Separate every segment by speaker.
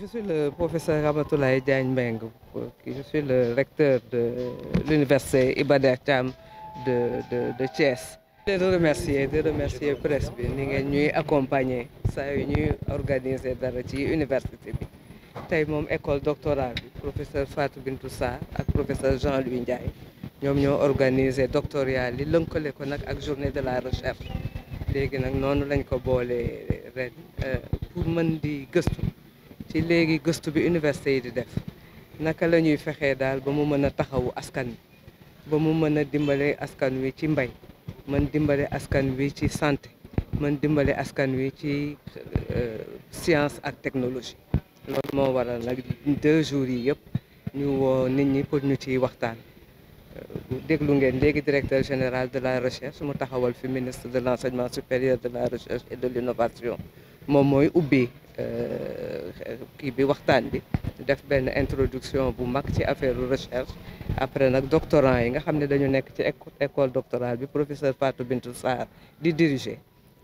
Speaker 1: Je suis le professeur Ramatoulaye Diagne Mbengue, je suis le recteur de l'université Iba Der Thiam de Thiès. De remercier presse bi ni ngeen ñuy accompagner saa yu ñuy organiser dara ci université bi tey moom école doctorale bi professeur Fatou Bintou Sarr ak professeur Jean-Louis Ndiaye ñoom ñoo organiser doctoral yi lënkale ko nag ak journée de la recherche léegi nag noonu lañ ko boolee ren pour mën di gëstu ci léegi gëstu bi université yi di def naka la ñuy fexee daal ba mu mën a taxawu askan wi ba mu mën a dimbale askan wi ci mbay mën dimbale askan wi ci santé mën dimbale askan wi ci science ak technologie loolu moo waral nag 2 jours yi yëpp ñu woo nit ñi pour ñu ciy waxtaan déglu ngeen léegi directeur général de la recherche mu taxawal fi ministre de l'enseignement supérieur de la recherche et de l'innovation moom mooy ubbi kii bi waxtaan bi def benn introduction bu mag ci affaire recherche après nag doctorants yi nga xam ne dañu nekk ci école doctorale bi professeur Fatou Bintou Sarr di diriger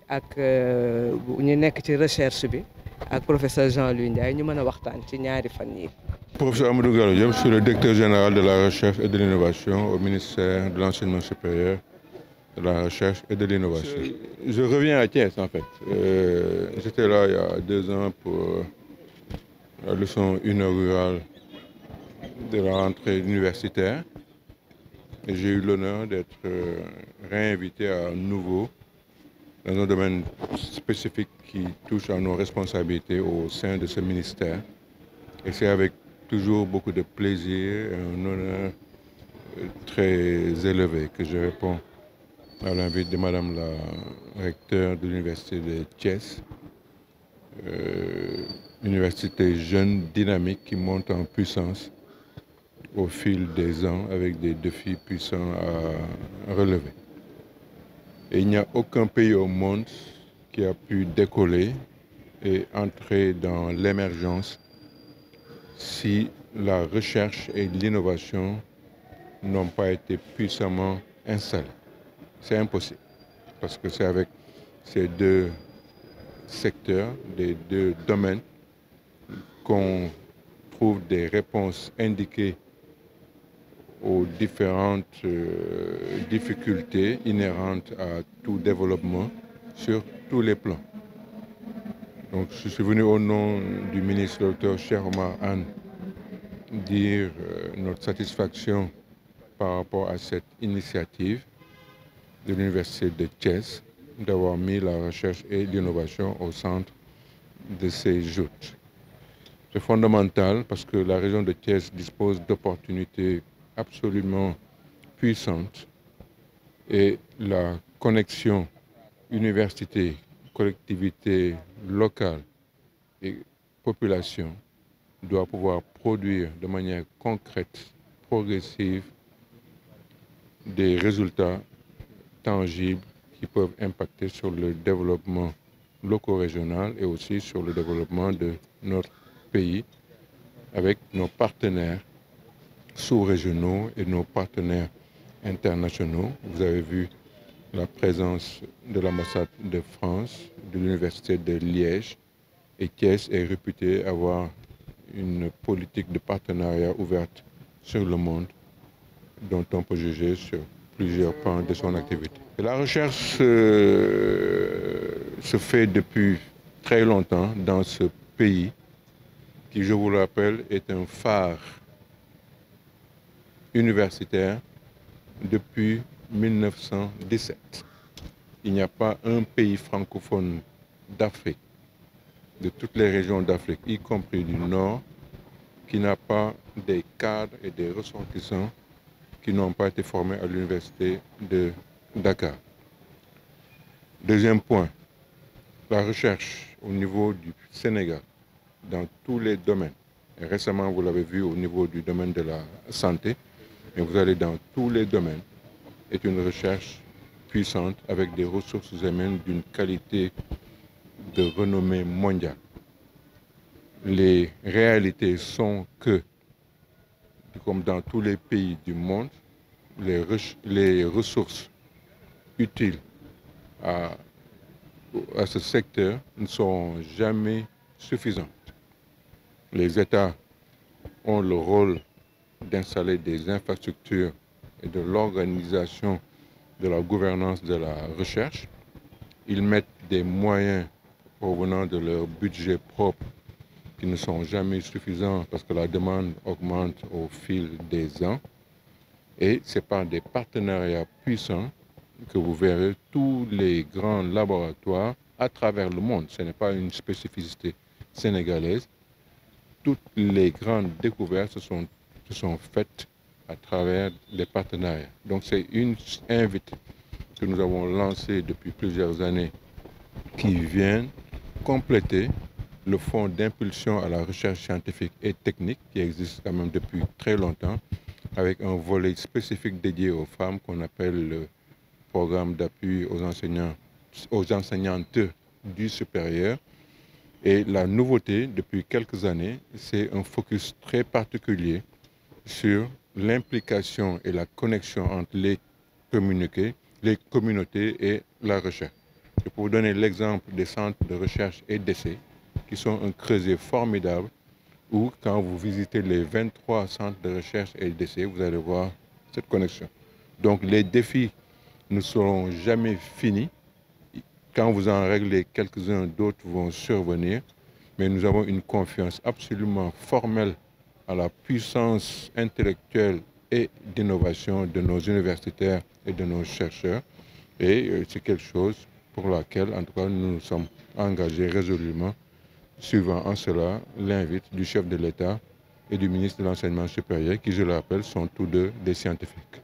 Speaker 1: ak ñu nekk ci recherche bi ak professeur Jean-Louis Ndiaye ñu mën a waxtaan ci ñaari fan yi.
Speaker 2: Professeur Amadou Gallo Diop, je suis le directeur général de la recherche et de l'innovation au ministère de l'enseignement supérieur, de la recherche et de l'innovation. Je reviens à Thiès en fait. J'étais là il y a 2 ans pour la leçon inaugurale de la rentrée universitaire et j'ai eu l'honneur d'être réinvité à nouveau dans un domaine spécifique qui touche à nos responsabilités au sein de ce ministère. Et c'est avec toujours beaucoup de plaisir et un honneur très élevé que je réponds à l'invite de Madame la recteure de l'université de Thiès, université jeune, dynamique, qui monte en puissance au fil des ans avec des défis puissants à relever. Et il n'y a aucun pays au monde qui a pu décoller et entrer dans l'émergence si la recherche et l'innovation n'ont pas été puissamment installées. C'est impossible, parce que c'est avec ces 2 secteurs, des 2 domaines, qu'on trouve des réponses indiquées aux différentes difficultés inhérentes à tout développement sur tous les plans. Donc je suis venu au nom du ministre Dr Cheikh Oumar Anne dire notre satisfaction par rapport à cette initiative de l'université de Thiès d'avoir mis la recherche et l'innovation au centre de ses joutes. C'est fondamental parce que la région de Thiès dispose d'opportunités absolument puissantes et la connexion université, collectivité locale et population doit pouvoir produire de manière concrète, progressive, des résultats tangibles qui peuvent impacter sur le développement loco-régional et aussi sur le développement de notre pays avec nos partenaires sous-régionaux et nos partenaires internationaux. Vous avez vu la présence de l'ambassade de France, de l'université de Liège, et Thiès est réputé avoir une politique de partenariat ouverte sur le monde dont on peut juger sur plusieurs pans de son activité. Et la recherche se fait depuis très longtemps dans ce pays qui, je vous le rappelle, est un phare universitaire depuis 1917. Il n'y a pas un pays francophone d'Afrique, de toutes les régions d'Afrique, y compris du Nord, qui n'a pas des cadres et des ressortissants qui n'ont pas été formés à l'université de Dakar. Deuxième point, la recherche au niveau du Sénégal, dans tous les domaines. Et récemment, vous l'avez vu au niveau du domaine de la santé, mais vous allez dans tous les domaines, est une recherche puissante avec des ressources humaines d'une qualité de renommée mondiale. Les réalités sont que, comme dans tous les pays du monde, les ressources utiles à ce secteur ne seront jamais suffisantes. Les États ont le rôle d'installer des infrastructures et de l'organisation de la gouvernance de la recherche. Ils mettent des moyens provenant de leur budget propre qui ne sont jamais suffisants parce que la demande augmente au fil des ans. Et c'est par des partenariats puissants que vous verrez tous les grands laboratoires à travers le monde. Ce n'est pas une spécificité sénégalaise. Toutes les grandes découvertes se sont faites à travers les partenariats. Donc c'est une invite que nous avons lancée depuis plusieurs années qui vient compléter le fonds d'impulsion à la recherche scientifique et technique qui existe quand même depuis très longtemps, avec un volet spécifique dédié aux femmes qu'on appelle le programme d'appui aux enseignantes du supérieur. Et la nouveauté depuis quelques années, c'est un focus très particulier sur l'implication et la connexion entre les communautés et la recherche. Et pour vous donner l'exemple des centres de recherche et d'essai, qui sont un creuset formidable, où quand vous visitez les 23 centres de recherche et d'essai, vous allez voir cette connexion. Donc les défis ne seront jamais finis. Quand vous en réglez quelques-uns, d'autres vont survenir. Mais nous avons une confiance absolument formelle à la puissance intellectuelle et d'innovation de nos universitaires et de nos chercheurs. Et c'est quelque chose pour laquelle, en tout cas, nous nous sommes engagés résolument, suivant en cela l'invite du chef de l'État et du ministre de l'Enseignement supérieur, qui, je le rappelle, sont tous deux des scientifiques.